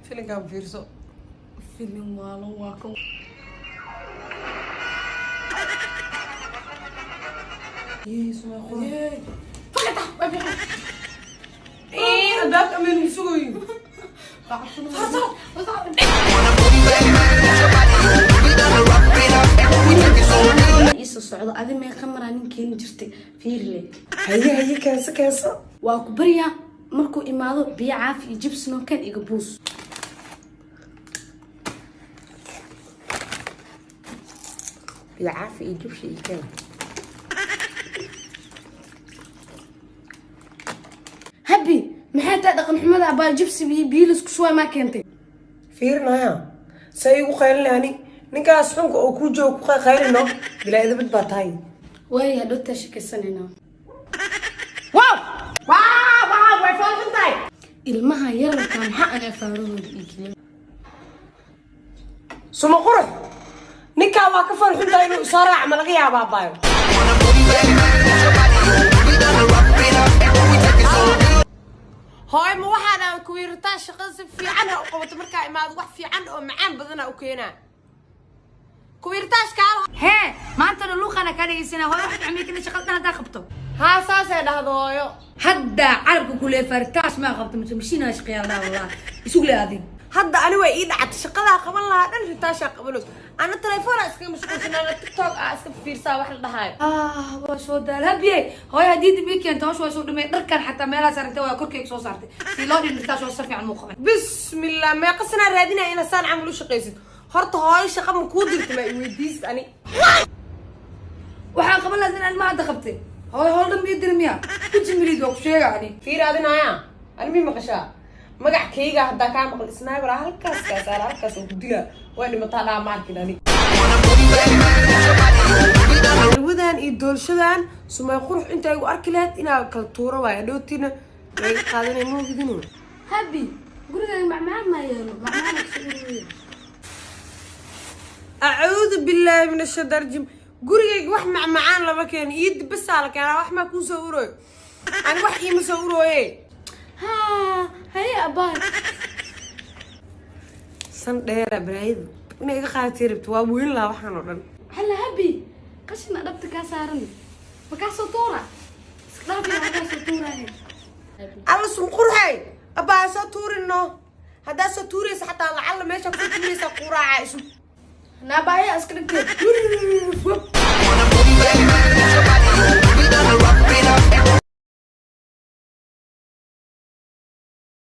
فيلم كان فيرسو فيلم والله واكو يسوع خويا فقط ايه اداك امين يسوي isu socdo adi may qamara ninkeena jirtay fiirle هي كاسه waa ku bariya markuu imaado biyo caafi iyo jibsino kan iga buus يعافي يجيب شيء كذا habi maxay tahay dhaqan xumada abaa jibsi biilis ku soo ma keentay فيرنا يا سيغو خيلاني ninkaas xunka oo ku joog ku qayrino bila idabad ba tahay way hadhoota shakaysanayna way falxantay ilmaha yarka maxaa aan afaarooda iigiyo suma qurux ninka waa ka farxantay inuu soo raac ma laga yaabaa baayo هاي ما واحد أنا كويرتاش شخص في عنها وقوت مركا ما واحد في عنه ومعان بدنا وكينا كويرتاش كارها hee maanta luuqana ka dhageysana hooyo wax camay kana shaqada hada qabto ها ساسة لهذا hadda carabka kule fartaas ma qabto mashina shaqeeyada wallah isu leeyahay هذا أنا وإيد عت شقلها قبل لها أنا رتاش قبله أنا تليفون أسكت مشغول أنا تيك توك أسكت في رسالة واحدة هاي waa soo daalabiyay hooyo hadii dib keento waa soo dhimay dharkan xataa meelaha saartay waa korkeyga soo saartay si loo dhintaas oo safiican muu qabay بسم الله ما قصنا رادينا إن سان عملوا شقيسد هرت هاي شقة مكودرت ما يوديس أني waxaan qaban lahaa in ma hadda qabtay hooyo hol dhan biyo dirmiya ku jimriid oo sheegani في رادينا يا أنا مين مقشة مقع كيجا هدا كان مقل سنايبر هالكاس كاس هالكاس وكديها وين مطالع معك داني الودان يدول شدان ثم يخرج أنت وأركلات إنا كالتورة ويدوتينا قاعدين يمو بدينه habi guriga macmacaan ma yeelo macmacaan أعوذ بالله من الشيطان الرجيم قريق وح معان لما كان يد بس على كان وح ما كون صوره أنا وح يم صوره إيه ها هي abaa سن دير برايد إني خاطر بتوابين لا وحنا نقول هلا habi qashina dhabta ka saaran ma ka soo toora iskaabi hada soo tooraya الله سمقر هاي أبا سطور إنه هذا سطوري حتى لعل ما يشوف سطوري سقورة عايشو na baaya iska dhigtay